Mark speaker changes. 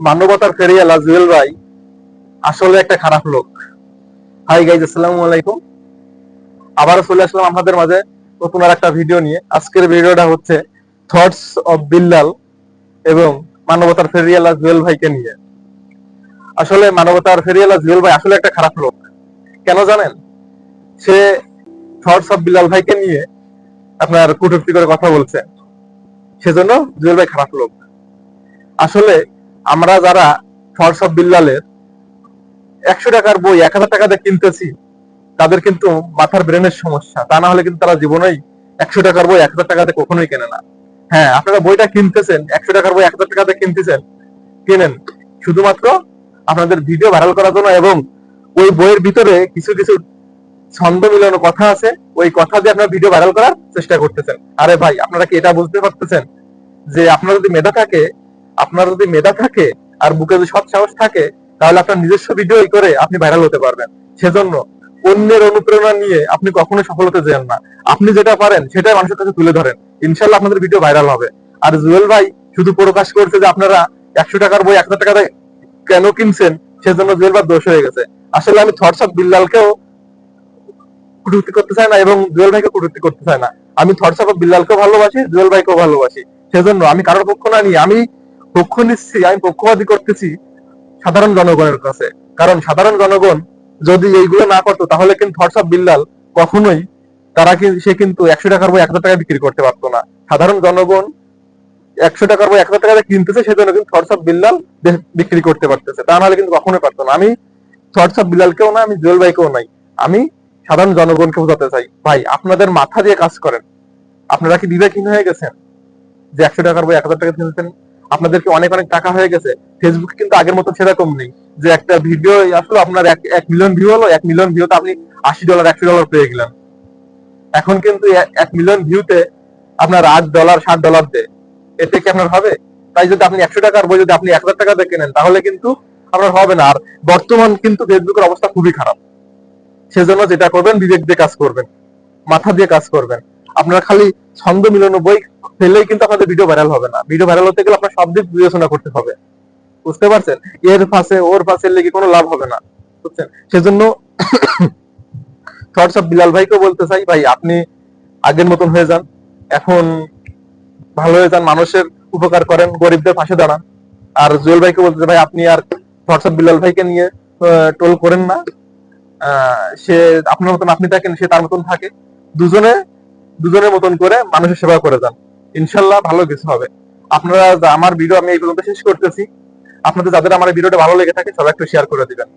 Speaker 1: মানবতার ফেরিওয়ালা জুয়েল ভাই আসলে একটা খারাপ লোক। হাই গাইজ, আসসালামু আলাইকুম। আবারও চলে আসলাম আপনাদের মাঝে নতুন আর একটা ভিডিও নিয়ে। আজকের ভিডিওটা হচ্ছে থটস অফ বিল্লাল এবং মানবতার ফেরিওয়ালা জুয়েল ভাইকে নিয়ে। আসলে মানবতার ফেরিওয়ালা জুয়েল ভাই আসলে একটা খারাপ লোক। কেন জানেন? সে থটস অফ বিল্লাল ভাইকে নিয়ে আপনার কটূক্তি করে কথা বলছে, সেজন্য জুয়েল ভাই খারাপ লোক। আসলে আমরা যারা থটস অফ বিল্লালের 100 টাকার বই 1000 টাকা দিয়ে কিনতেছি, তাদের কিন্তু মাথার ব্রেনের সমস্যা। তা না হলে কিন্তু তারা জীবনেই 100 টাকার বই 1000 টাকাতে কখনোই কেনে না। হ্যাঁ, আপনারা বইটা কিনতেছেন, 100 টাকার বই 1000 টাকাতে কিনতেছেন, কিনেন শুধুমাত্র আপনাদের ভিডিও ভাইরাল করার জন্য, এবং ওই বইয়ের ভিতরে কিছু কিছু ছন্দ মিলানো কথা আছে, ওই কথা দিয়ে আপনারা ভিডিও ভাইরাল করার চেষ্টা করতেছেন। আরে ভাই, আপনারা কি এটা বুঝতে পারতেছেন যে আপনার যদি মেধা থাকে আর বুকে যদি সৎ সাহস থাকে, তাহলে আপনার নিজস্ব ভিডিও করে আপনি ভাইরাল হতে পারবেন। সেজন্য অন্যের অনুপ্রেরণা নিয়ে আপনি কখনোই সফল হতে যান না। আপনি যেটা পারেন সেটাই মানুষের কাছে তুলে ধরেন, ইনশাল্লাহ আপনাদের ভিডিও ভাইরাল হবে। আর জুয়েল ভাই শুধু প্রকাশ করছে যে আপনারা 100 টাকার বই 1000 টাকাতে কেন কিনছেন, সেজন্য জুয়েল ভাই দোষ হয়ে গেছে। আসলে আমি থটস অফ বিল্লালকেও কটূক্তি করতে চাই না এবং জুয়েল ভাইকে কটূক্তি করতে চাই না। আমি থটস অফ বিল্লালকেও ভালোবাসি, জুয়েল ভাইকেও ভালোবাসি। সেজন্য আমি কারোর পক্ষ না নিয়ে আমি পক্ষ নিচ্ছি, আমি পক্ষপাতী করতেছি সাধারণ জনগণের কাছে। কারণ সাধারণ জনগণ যদি এইগুলো না করতো, তাহলে কিন্তু থটস অফ বিল্লাল কখনোই সে কিন্তু 100 টাকার বই 1000 টাকা বিক্রি করতে পারতো না। সাধারণ জনগণ 100 টাকার বই 1000 টাকা কিনতেছে, সেজন্য কিন্তু থটস অফ বিল্লাল বিক্রি করতে পারতেছে। তা নাহলে কিন্তু কখনোই পারতো না। আমি থটস অফ বিল্লালকেও না, আমি জুয়েল ভাইকেও নাই, আমি সাধারণ জনগণকে বোঝাতে চাই, ভাই আপনাদের মাথা দিয়ে কাজ করেন। আপনারা কি বিবেকহীন হয়ে গেছেন যে 100 টাকার বই 1000 টাকা কিনতেছেন? আপনাদেরকে অনেক অনেক টাকা হয়ে গেছে। ফেসবুকে কিন্তু আগের মতো সেরকম নেই যে একটা ভিডিও আসলো আপনার 1 মিলিয়ন ভিউ হলো, 1 মিলিয়ন ভিউতে আপনি $80 $100 পেয়ে গেলেন। এখন কিন্তু 1 মিলিয়ন ভিউতে আপনার $8 $60 দেয়। এতে কি আপনার হবে? তাই যদি আপনি 100 টাকার বই যদি আপনি 1000 টাকা দিয়ে কেনেন, তাহলে কিন্তু আপনার হবে না। আর বর্তমান কিন্তু ফেসবুকের অবস্থা খুবই খারাপ। সেজন্য যেটা করবেন, বিবেক দিয়ে কাজ করবেন, মাথা দিয়ে কাজ করবেন। আপনারা খালি ছন্দ মিলানো বই ফেললেই কিন্তু আপনাদের ভিডিও ভাইরাল হবে না। ভিডিও ভাইরাল হতে গেলে আপনার সব দিক বিবেচনা করতে হবে, বুঝতে পারছেন? এর পাশে ওর পাশে লেগে কোনো লাভ হবে না, বুঝছেন? সেজন্য থটস অফ বিলাল ভাইকে বলতে চাই, ভাই আপনি আগের মতন হয়ে যান, এখন ভালো হয়ে যান, মানুষের উপকার করেন, গরিবদের পাশে দাঁড়ান। আর জুয়েল ভাইকে বলতে চাই, ভাই আপনি আর থটস অফ বিলাল ভাইকে নিয়ে টোল করেন না। সে আপনার মতন আপনি থাকেন, সে তার মতন থাকে। দুজনে দুজনের মতন করে মানুষের সেবা করে যান, ইনশাল্লাহ ভালো কিছু হবে। আপনারা আমার ভিডিও আমি এই পর্যন্ত শেষ করতেছি। আপনাদের যাদের আমার ভিডিওটা ভালো লেগে থাকে, সবাই একটু শেয়ার করে দিবেন।